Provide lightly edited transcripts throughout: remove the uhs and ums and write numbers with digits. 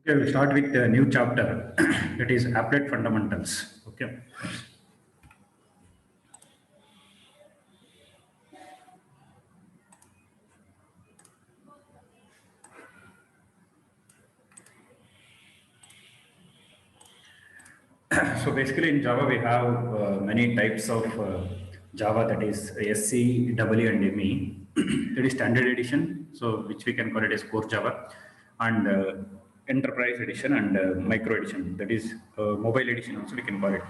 Okay, we'll start with a new chapter that is applet fundamentals. Okay. So basically in Java we have many types of Java, that is SC, W and ME. That is standard edition, so which we can call it as core Java, and enterprise edition and micro edition, that is mobile edition also we can call it,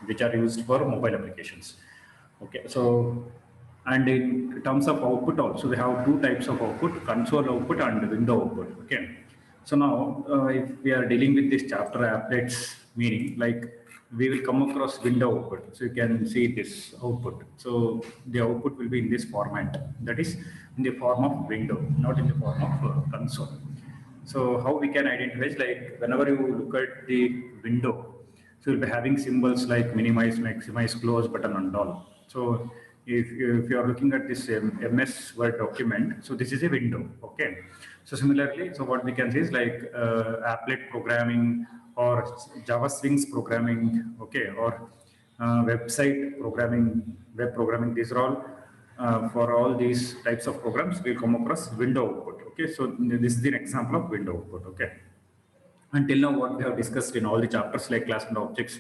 which are used for mobile applications. Okay, so and in terms of output also we have two types of output: console output and window output. Okay, so now if we are dealing with this chapter applets, meaning like we will come across window output. So you can see this output. So the output will be in this format, that is in the form of window, not in the form of console. So how we can identify is like whenever you look at the window, so you'll be having symbols like minimize, maximize, close button and all. So if you are looking at this MS Word document, so this is a window. Okay. So similarly, so what we can see is like applet programming or Java Swings programming, okay, or website programming, web programming. These are all for all these types of programs. We'll come across window output. Okay, so this is an example of window output. Okay. Until now, what we have discussed in all the chapters like class and objects,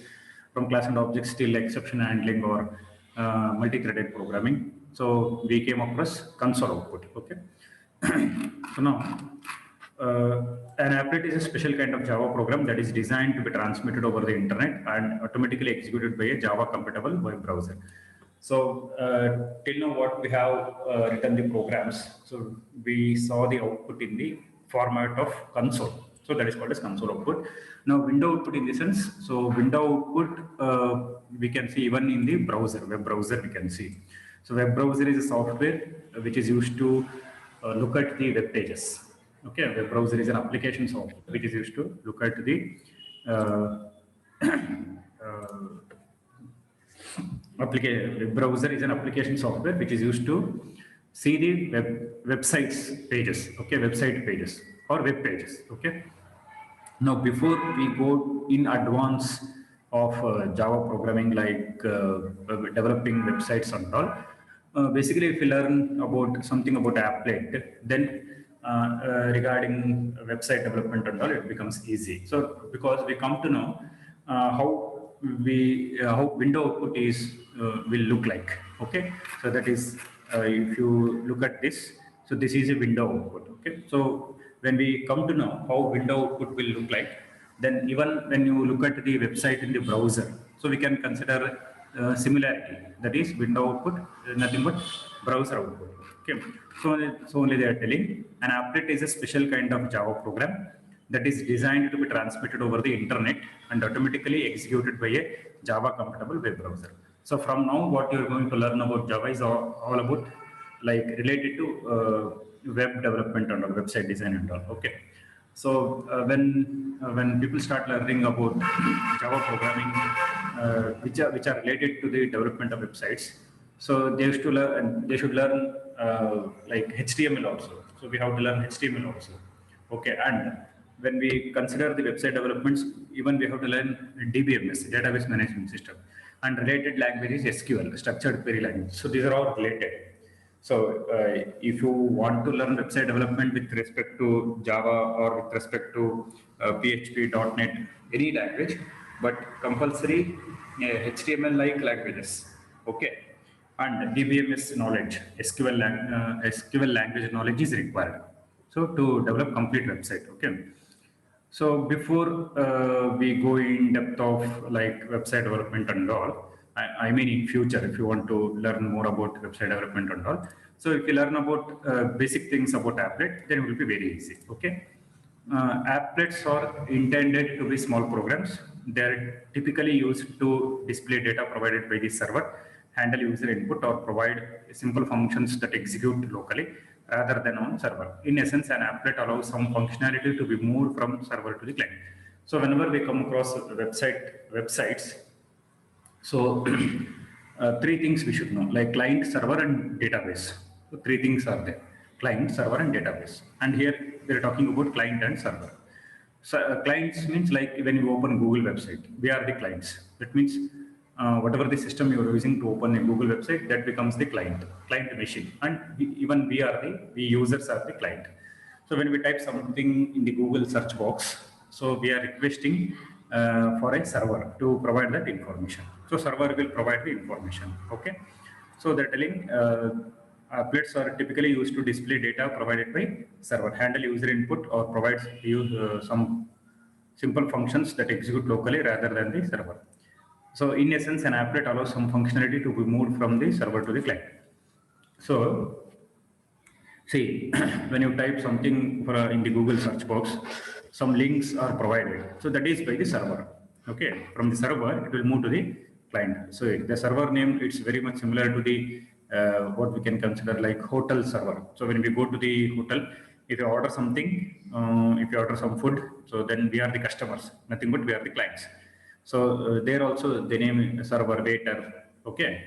from class and objects till exception handling or multi-threaded programming. So we came across console output. Okay. So now, an applet is a special kind of Java program that is designed to be transmitted over the internet and automatically executed by a Java compatible web browser. So till now what we have written the programs. So we saw the output in the format of console. So that is called as console output. Now window output in the sense, so window output we can see even in the browser, web browser we can see. So web browser is a software which is used to look at the web pages. Okay, web browser is an application software which is used to look at the web browser is an application software which is used to see the websites pages. Okay, website pages or web pages. Okay. Now, before we go in advance of Java programming, like developing websites and all, basically, if you learn about something about applet, then regarding website development and all, it becomes easy. So, because we come to know how window output is will look like. Okay, so that is if you look at this, so this is a window output. Okay, so when we come to know how window output will look like, then even when you look at the website in the browser, so we can consider similarity. That is window output, nothing but browser output. Okay, so only they are telling an applet is a special kind of Java program that is designed to be transmitted over the internet and automatically executed by a Java compatible web browser. So from now, what you're going to learn about Java is all about like related to web development and website design and all. Okay. So when people start learning about Java programming, which are related to the development of websites, so they should learn like HTML also. So we have to learn HTML also. Okay, and when we consider the website developments, even we have to learn DBMS, database management system, and related language is SQL, structured query language. So these are all related. So if you want to learn website development with respect to Java or with respect to PHP, .NET, any language, but compulsory HTML-like languages, okay, and DBMS knowledge, SQL language knowledge is required. So to develop complete website, okay. So before we go in depth of like website development and all, I mean in future, if you want to learn more about website development and all, so if you learn about basic things about applet, then it will be very easy. Okay. Applets are intended to be small programs. They are typically used to display data provided by the server, handle user input, or provide simple functions that execute locally rather than on server. In essence, an applet allows some functionality to be moved from server to the client. So whenever we come across websites, so three things we should know, like client, server, and database. So three things are there: client, server, and database. And here we are talking about client and server. So, clients means like when you open Google website, we are the clients. That means whatever the system you are using to open a Google website, that becomes the client machine, and we users are the client. So when we type something in the Google search box, so we are requesting for a server to provide that information. So server will provide the information. Okay. So they're telling applets are typically used to display data provided by server, handle user input, or provides some simple functions that execute locally rather than the server. So in essence, an applet allows some functionality to be moved from the server to the client. So see, when you type something in the Google search box, some links are provided. So that is by the server. Okay, from the server, it will move to the client. So the server name, it's very much similar to the what we can consider like hotel server. So when we go to the hotel, if you order something, if you order some food, so then we are the customers, nothing but we are the clients. So there also the name server, waiter, okay,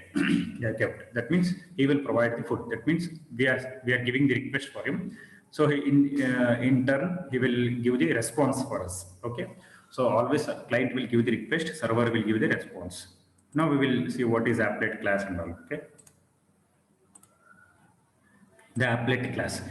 they are kept. That means he will provide the food. That means we are giving the request for him. So in turn he will give the response for us. Okay. So always client will give the request, server will give the response. Now we will see what is applet class and all. Okay. The applet class.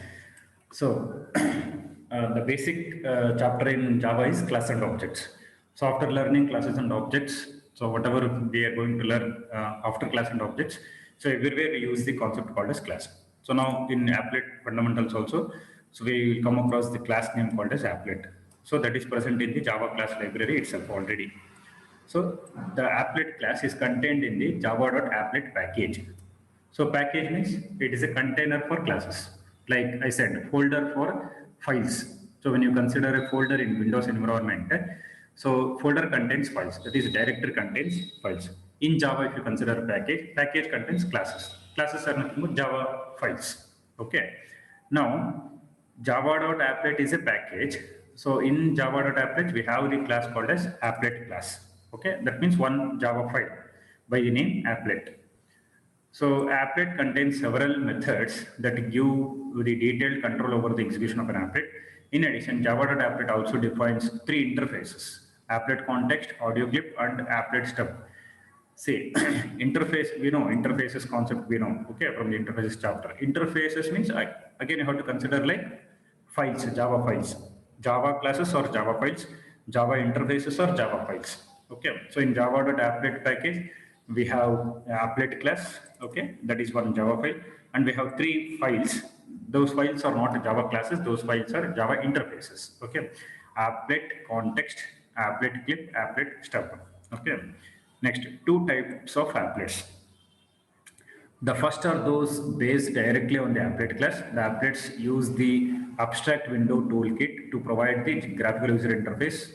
So the basic chapter in Java is class and objects. So after learning classes and objects, so whatever we are going to learn after class and objects, so everywhere we use the concept called as class. So now in applet fundamentals also, so we will come across the class name called as applet. So that is present in the Java class library itself already. So the applet class is contained in the java.applet package. So package means it is a container for classes. Like I said, folder for files. So when you consider a folder in Windows environment, so folder contains files. That is directory contains files. In Java, if you consider package contains classes. Classes are nothing but Java files. Okay. Now java.applet is a package. So in java.applet, we have the class called as applet class. Okay, that means one Java file by the name applet. So applet contains several methods that give the detailed control over the execution of an applet. In addition, java.applet also defines three interfaces: applet context, audio clip, and applet stub. See, interface, we know, interfaces concept we know, okay, from the interfaces chapter. Interfaces means, again, you have to consider like files, Java files, Java classes or Java files, Java interfaces or Java files. Okay, so in java.applet package, we have applet class, okay, that is one Java file, and we have three files. Those files are not Java classes, those files are Java interfaces, okay. Applet context, applet clip, applet stub, okay. Next, two types of applets. The first are those based directly on the applet class. The applets use the abstract window toolkit to provide the graphical user interface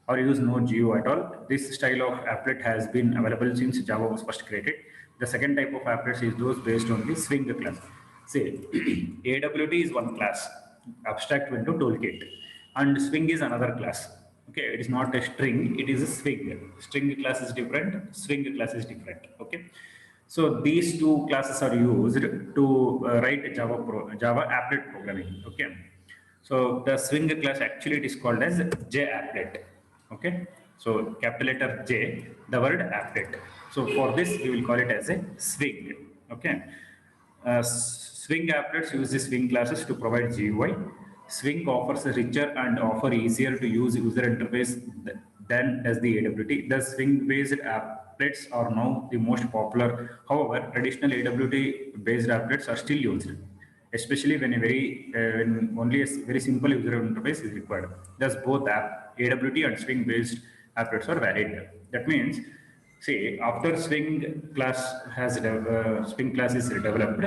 or use no GUI at all. This style of applet has been available since Java was first created. The second type of applets is those based on the Swing class. Say, AWT is one class, abstract window toolkit, and Swing is another class. Okay, it is not a string, it is a Swing. String class is different, Swing class is different. Okay. So these two classes are used to write Java applet programming. Okay. So the Swing class actually it is called as JApplet. Okay. So capital letter J, the word applet. So for this we will call it as a Swing. Okay. Swing applets use the Swing classes to provide GUI. Swing offers a richer and offer easier to use user interface than does the AWT. The Swing-based applets are now the most popular. However, traditional AWT-based applets are still used, especially when when only a very simple user interface is required. Thus, both AWT and Swing-based applets are valid. That means, see, after Swing class is developed,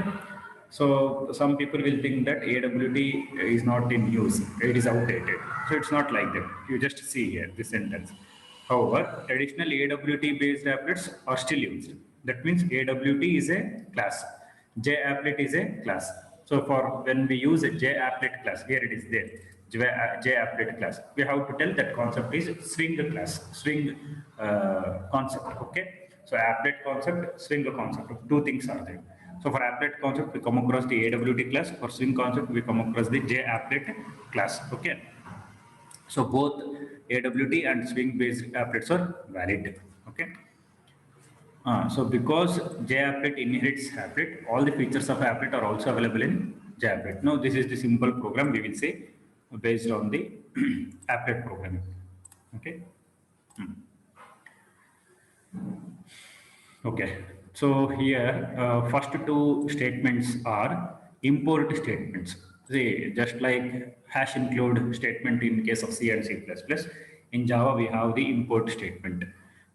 so some people will think that AWT is not in use, it is outdated. So it's not like that. You just see here this sentence. However, traditional AWT based applets are still used. That means AWT is a class, JApplet is a class. So for when we use a JApplet class, here it is there, JApplet class, we have to tell that concept is Swing class, Swing concept. Okay. So applet concept, Swing concept, two things are there. So for applet concept, we come across the AWT class. For Swing concept, we come across the JApplet class. Okay. So both AWT and Swing based applets are valid. Okay. So because JApplet inherits applet, all the features of applet are also available in JApplet. Now this is the simple program we will say based on the applet programming. Okay. Okay. So here first two statements are import statements. See, just like hash include statement in case of C and C++, in Java we have the import statement.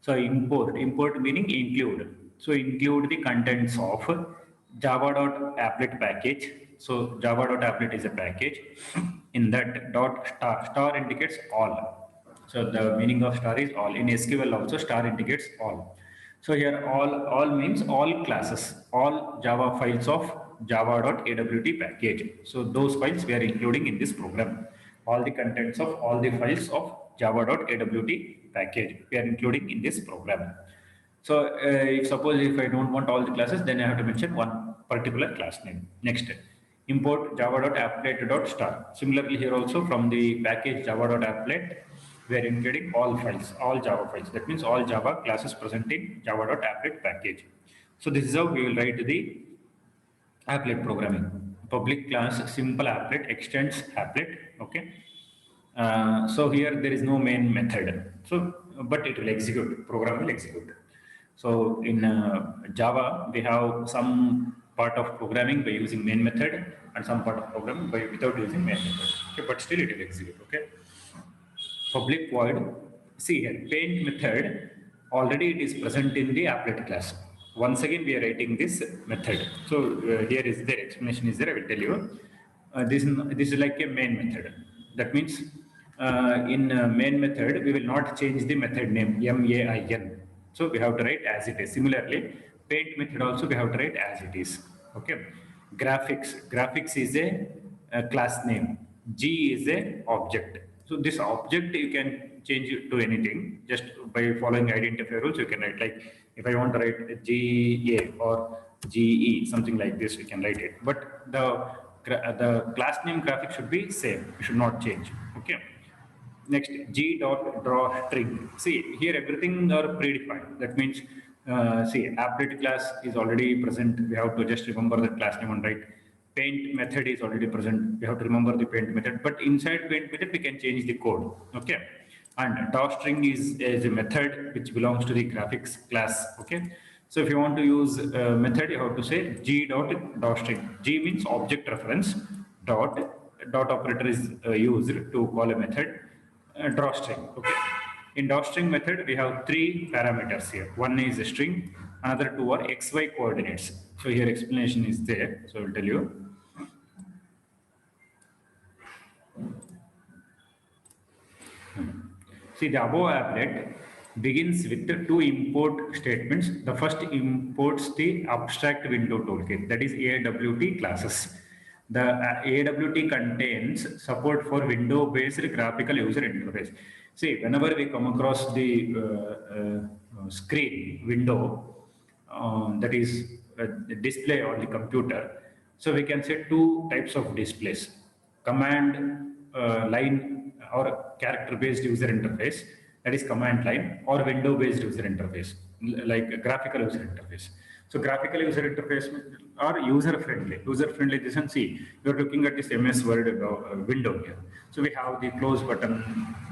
So import meaning include. So include the contents of java.applet package. So java.applet is a package. In that star indicates all. So the meaning of star is all. In SQL also star indicates all. So here all means all classes, all Java files of java.awt package. So those files we are including in this program. All the contents of all the files of java.awt package we are including in this program. So if suppose if I don't want all the classes, then I have to mention one particular class name. Next, import java.applet.star. Similarly here also from the package java.applet, we are including all files, all Java files. That means all Java classes present in java.applet package. So this is how we will write the applet programming. Public class simple applet extends applet. Okay. So here there is no main method. So but it will execute. Program will execute. So in Java we have some part of programming by using main method and some part of programming by without using main method. Okay, but still it will execute. Okay. Public void, see here paint method already it is present in the applet class. Once again we are writing this method. So here is the explanation is there, I will tell you. This is like a main method. That means in main method we will not change the method name main. So we have to write as it is. Similarly paint method also we have to write as it is. Okay. Graphics is a class name. G is a object. So this object you can change it to anything just by following identifier rules. You can write like if I want to write GA or GE, something like this, we can write it. But the class name graphic should be same. It should not change. Okay. Next, G dot draw string. See here everything are predefined. That means see applet class is already present. We have to just remember the class name and write. Paint method is already present. We have to remember the paint method, but inside paint method we can change the code. Okay. And drawString is a method which belongs to the graphics class. Okay. So if you want to use method, you have to say G dot drawString. G means object reference. Dot operator is used to call a method. DrawString. Okay. In drawString method, we have three parameters here. One is a string, another two are XY coordinates. So here explanation is there. So I will tell you. See the above applet begins with the two import statements. The first imports the abstract window toolkit, that is AWT classes. The AWT contains support for window-based graphical user interface. See, whenever we come across the screen window, that is the display on the computer, so we can set two types of displays: command line or character-based user interface, that is command line, or window-based user interface, like graphical user interface. So graphical user interface are user-friendly. User-friendly, this and see, you're looking at this MS Word window here. So we have the close button,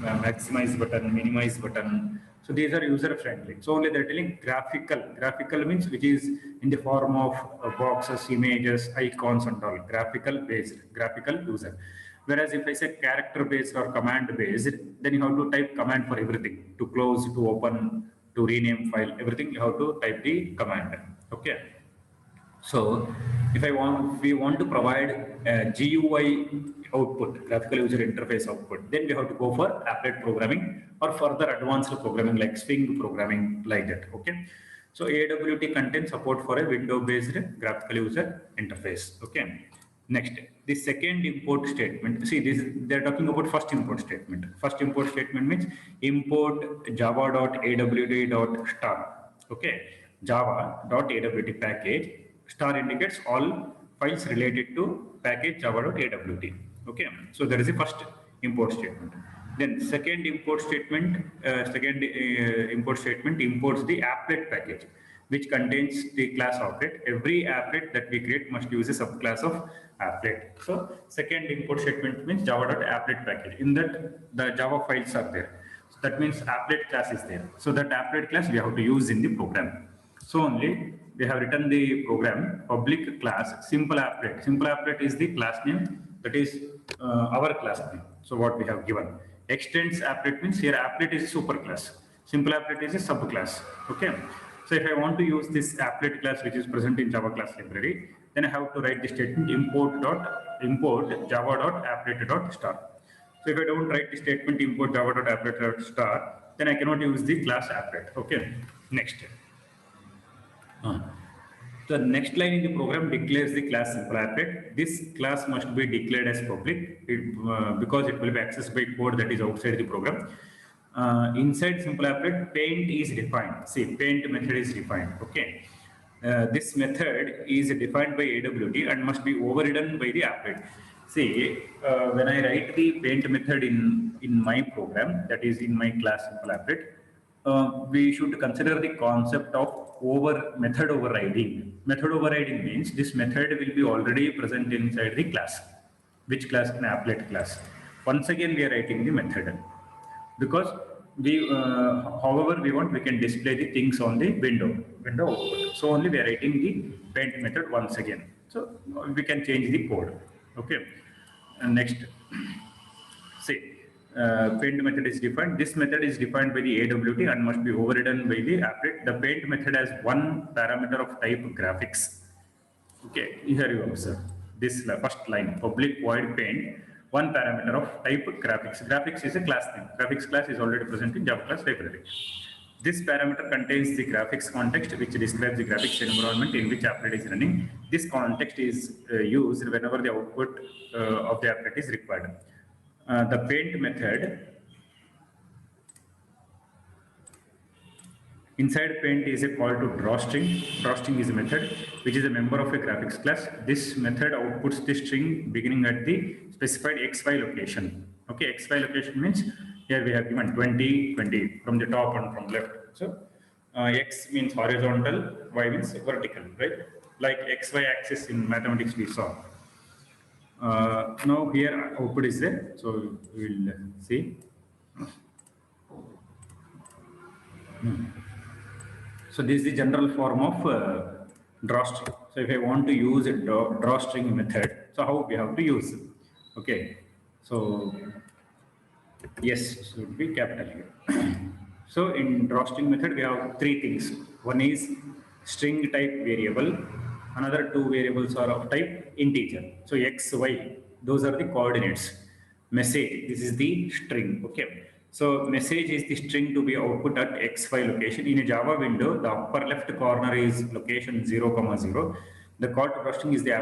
maximize button, minimize button. So these are user-friendly. So only they're telling graphical. Graphical means which is in the form of boxes, images, icons and all. Graphical-based, graphical user. Whereas if I say character-based or command-based, then you have to type command for everything. To close, to open, to rename file, everything you have to type the command. Okay. So if we want to provide a GUI output, graphical user interface output, then we have to go for applet programming or further advanced programming like Swing programming, like that. Okay. So AWT contains support for a window-based graphical user interface. Okay. Next, the second import statement. See, this they're talking about first import statement. First import statement means import java.awt.star. Okay, java.awt package. Star indicates all files related to package java.awt. Okay, so there is a first import statement. Then second import statement, imports the applet package, which contains the class applet. Every applet that we create must use a subclass of applet. So second import statement means java.applet package. In that, the Java files are there. So that means applet class is there. So that applet class we have to use in the program. So only we have written the program public class simple applet. Simple applet is the class name, that is our class name. So what we have given. Extends applet means here applet is a superclass. Simple applet is a subclass. Okay. So if I want to use this applet class which is present in Java class library, then I have to write the statement import java.applet.star. So if I don't write the statement import java.applet.star, then I cannot use the class applet. Okay. Next. Uh, The next line in the program declares the class simple applet. This class must be declared as public because it will be accessed by code that is outside the program. Inside simple applet, paint is defined. See, paint method is defined. Okay. This method is defined by AWT and must be overridden by the applet. See, when I write the paint method in my program, that is in my class simple applet, we should consider the concept of method overriding. Method overriding means this method will be already present inside the class. Which class? An applet class. Once again, we are writing the method because however we want, we can display the things on the window output. So only we are writing the paint method once again. So we can change the code. Okay. And next. See, paint method is defined. This method is defined by the AWT and must be overridden by the applet. The paint method has one parameter of type graphics. Okay, here you observe this first line, public void paint, one parameter of type graphics. Graphics is a class name. Graphics class is already present in Java class library. This parameter contains the graphics context, which describes the graphics environment in which applet is running. This context is used whenever the output of the applet is required. The paint method, inside paint is a call to drawString. DrawString is a method which is a member of a graphics class. This method outputs the string beginning at the specified XY location. Okay, XY location means here we have given 20, 20 from the top and from left. So X means horizontal, Y means vertical, right? Like XY axis in mathematics we saw. Now here output is there, so we will see. So this is the general form of drawString. So if I want to use a drawString method, so how we have to use it? Okay, so yes, should be capital here. So in drawString method we have three things. One is string type variable. Another two variables are of type integer. So x, y, those are the coordinates. Message, this is the string. Okay. So message is the string to be output at xy location. In a Java window, the upper left corner is location 0, 0. The call to drawString is the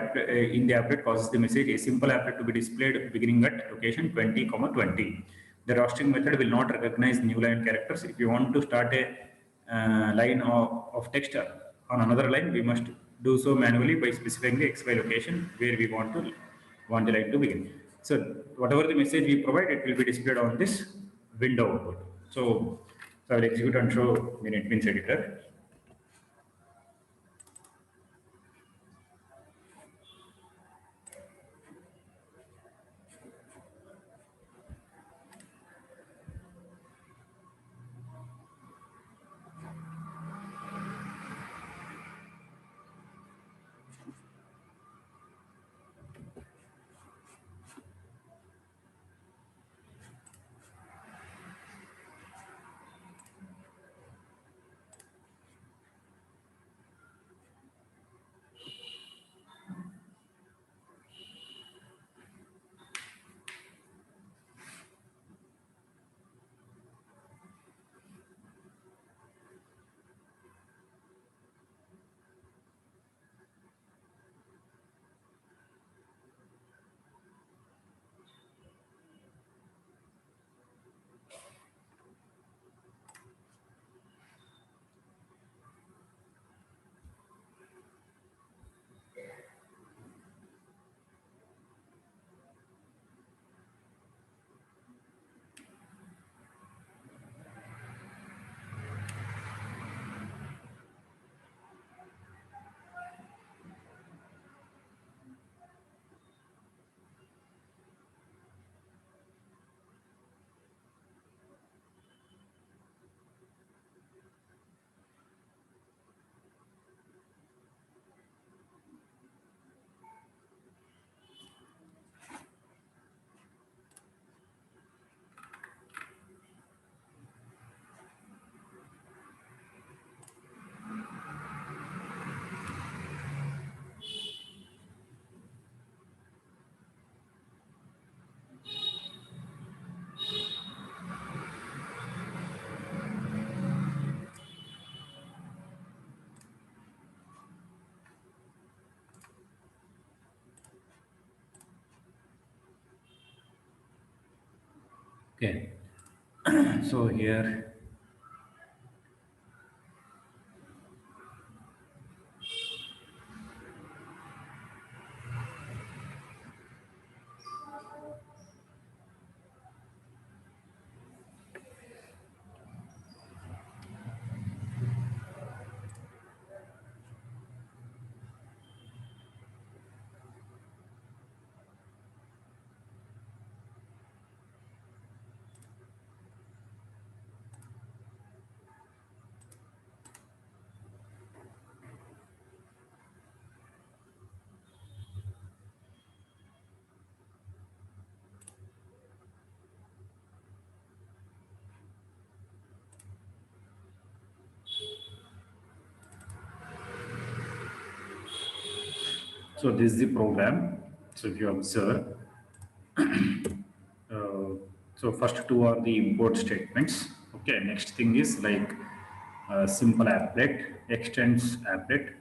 in the applet causes the message a simple applet to be displayed beginning at location 20, 20. The drawString method will not recognize new line characters. If you want to start a line of text on another line, we must do so manually by specifying the XY location where we want the line to begin. So whatever the message we provide, it will be displayed on this window output. So I will execute and show the NetBeans editor. Okay. So here, so this is the program. So if you observe, uh, so first two are the import statements. Okay, next thing is like simple applet, extends applet.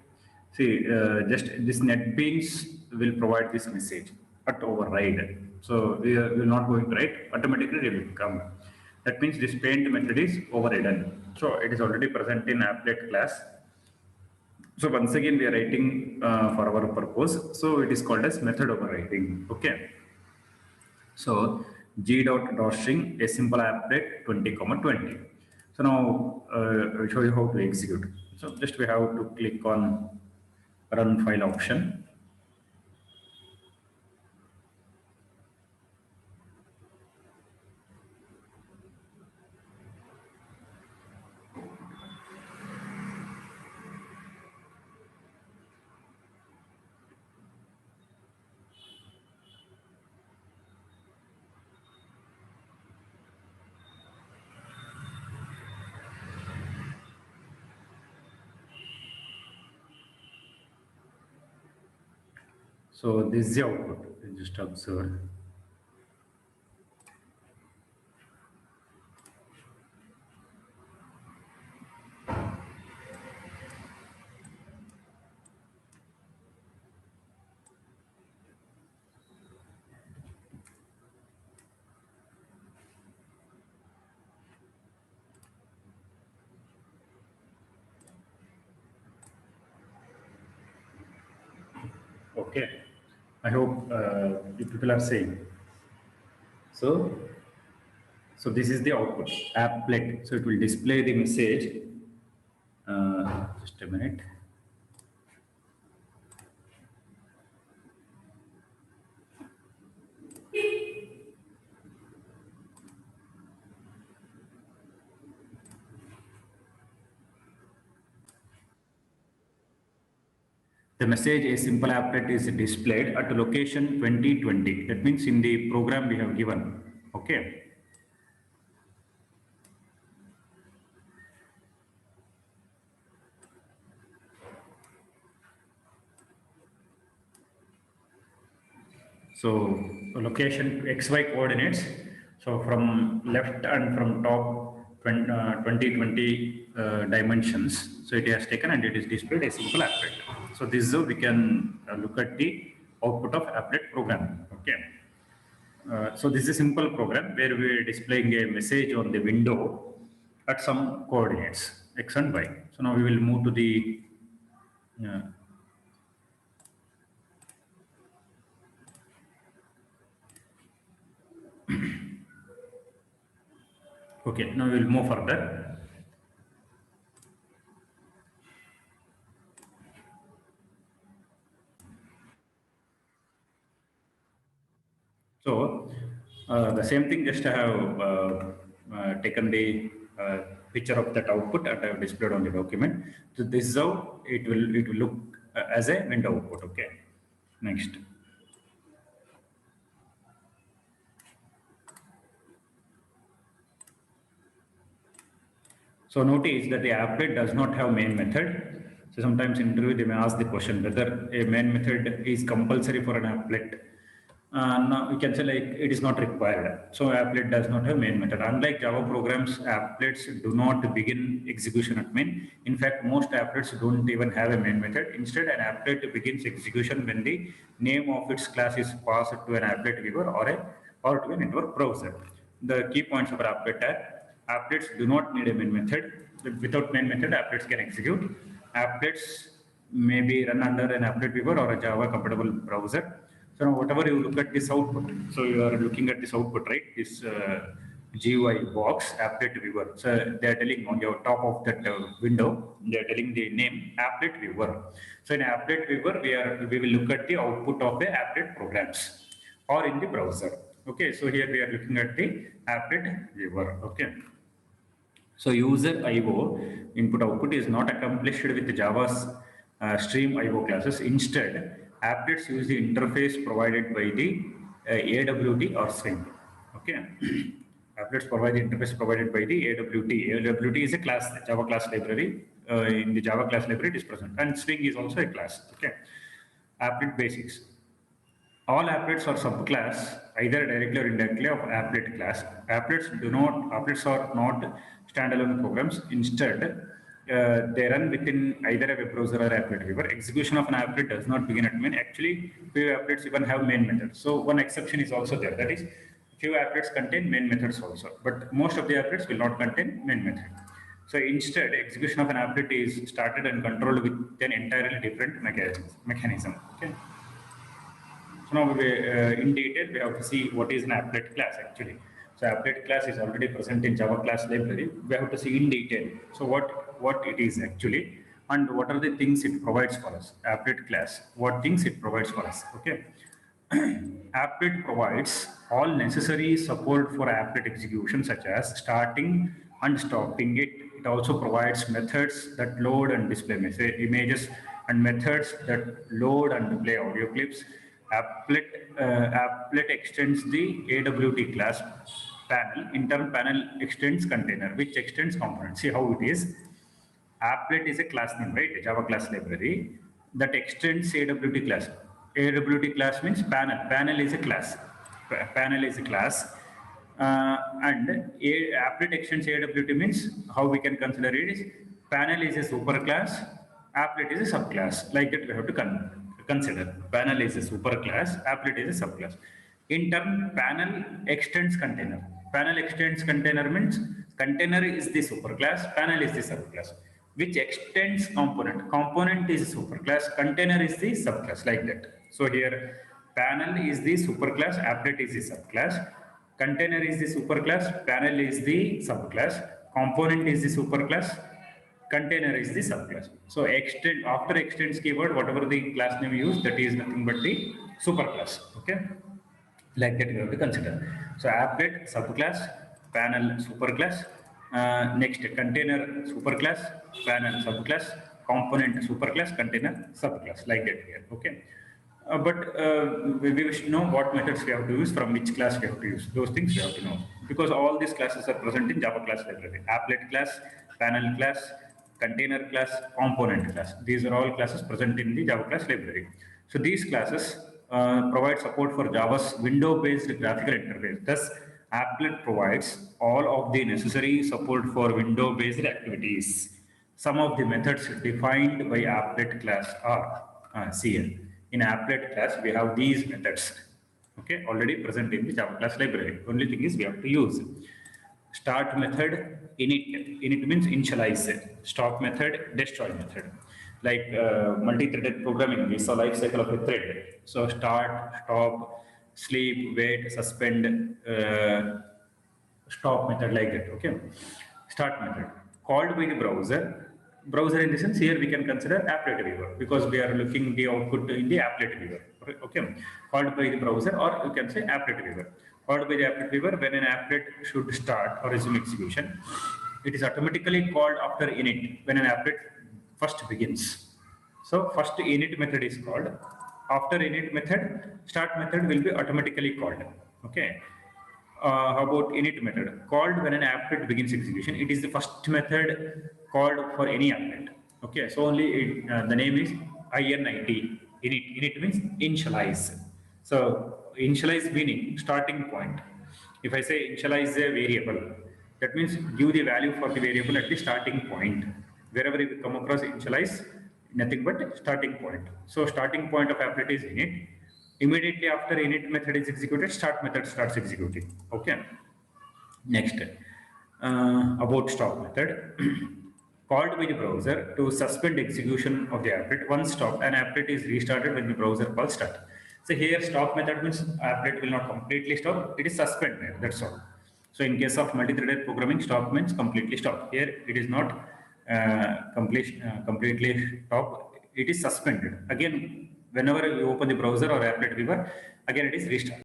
See, just this NetBeans will provide this message at override. So we are not going to write, automatically it will come. That means this paint method is overridden. So it is already present in applet class. So once again, we are writing for our purpose. So it is called as method overriding. Okay. So g dot string a simple applet 20 comma 20. So now I'll show you how to execute. So just we have to click on run file option. So this is the output. You just observe. Okay. I hope you people are saying. So, so this is the output applet. So it will display the message. Just a minute. The message a simple applet is displayed at location 2020. That means in the program we have given. Okay. So location XY coordinates. So from left and from top 2020 dimensions. So it has taken and it is displayed a simple applet. So this is how we can look at the output of applet program. Okay. So this is a simple program where we are displaying a message on the window at some coordinates x and y. So now we will move to the uh, okay. Now we will move further. So the same thing, just I have taken the picture of that output and I have displayed on the document. So this is how it will look as a window output. Okay. Next. So notice that the applet does not have main method. So sometimes in interview they may ask the question whether a main method is compulsory for an applet. Now we can say like it is not required. So applet does not have main method. Unlike Java programs, applets do not begin execution at main. In fact, most applets don't even have a main method. Instead, an applet begins execution when the name of its class is passed to an applet viewer or to a network browser. the key points of applet are applets do not need a main method. Without main method, applets can execute. Applets may be run under an applet viewer or a Java compatible browser. So now whatever you look at this output, so you are looking at this output, right? This GUI box, applet viewer. So they are telling on your top of that window, they are telling the name applet viewer. So in applet viewer, we will look at the output of the applet programs or in the browser. Okay, so here we are looking at the applet viewer. Okay. So user IO input output is not accomplished with Java's stream IO classes. Instead, applets use the interface provided by the AWT or Swing. Okay. Applets provide the interface provided by the AWT. AWT is a class, Java class library. In the Java class library, it is present, and Swing is also a class. Okay. Applet basics. All applets are subclass either directly or indirectly of applet class. Applets are not standalone programs. Instead, they run within either a web browser or applet viewer. Execution of an applet does not begin at main. Actually, few applets even have main methods. So one exception is also there. That is, few applets contain main methods also, but most of the applets will not contain main method. So instead, execution of an applet is started and controlled with an entirely different mechanism. Okay. So now in detail, we have to see what is an applet class actually. So applet class is already present in Java class library. We have to see in detail. So what it is actually and what are the things it provides for us. Applet class, what things it provides for us. Okay. Applet provides all necessary support for applet execution such as starting and stopping it. It also provides methods that load and display images and methods that load and display audio clips. Applet extends the AWT class panel. In turn, panel extends container, which extends component. See how it is. Applet is a class name, right? A Java class library that extends AWT class. AWT class means panel. Panel is a class. Panel is a class. And applet extends AWT means how we can consider it is panel is a superclass, applet is a subclass. Like that we have to consider. Panel is a superclass, applet is a subclass. In turn, panel extends container. Panel extends container means container is the superclass, panel is the subclass, which extends component. Component is a superclass, container is the subclass, like that. So here, panel is the superclass, applet is the subclass, container is the superclass, panel is the subclass, component is the superclass, container is the subclass. So after extends keyword, whatever the class name used, that is nothing but the superclass. Okay, like that you have to consider. So applet subclass, panel superclass, next container superclass, panel subclass, component superclass, container subclass, like that here. Okay. But we should know what methods we have to use, from which class we have to use. Those things we have to know, because all these classes are present in Java class library. Applet class, panel class, container class, component class. These are all classes present in the Java class library. So these classes provide support for Java's window-based graphical interface. Thus, applet provides all of the necessary support for window-based activities. Some of the methods defined by applet class are here. In applet class, we have these methods, okay, already present in the Java class library. Only thing is we have to use start method, init. Init means initialize. Stop method, destroy method. Like multi-threaded programming, we saw life cycle of a thread. So start, stop, sleep, wait, suspend, stop method, like that. Okay. Start method called by the browser. Browser in the sense here we can consider applet viewer, because we are looking the output in the applet viewer. Okay, called by the browser, or you can say applet viewer. Called by the applet viewer when an applet should start or resume execution. It is automatically called after init when an applet first begins. So first init method is called. After init method, start method will be automatically called. Okay. How about init method? Called when an applet begins execution. It is the first method called for any applet. Okay, so only the name is init. Init means initialize. So initialize meaning starting point. If I say initialize a variable, that means give the value for the variable at the starting point. Wherever you come across initialize, nothing but starting point. So starting point of applet is init. Immediately after init method is executed, start method starts executing. Okay. Next, about stop method. Called by the browser to suspend execution of the applet. Once stopped, an applet is restarted when the browser call start. So here stop method means applet will not completely stop, it is suspended, that's all. So in case of multi-threaded programming, stop means completely stop. Here it is not completely stop, it is suspended. Again, whenever you open the browser or applet viewer, again it is restarted.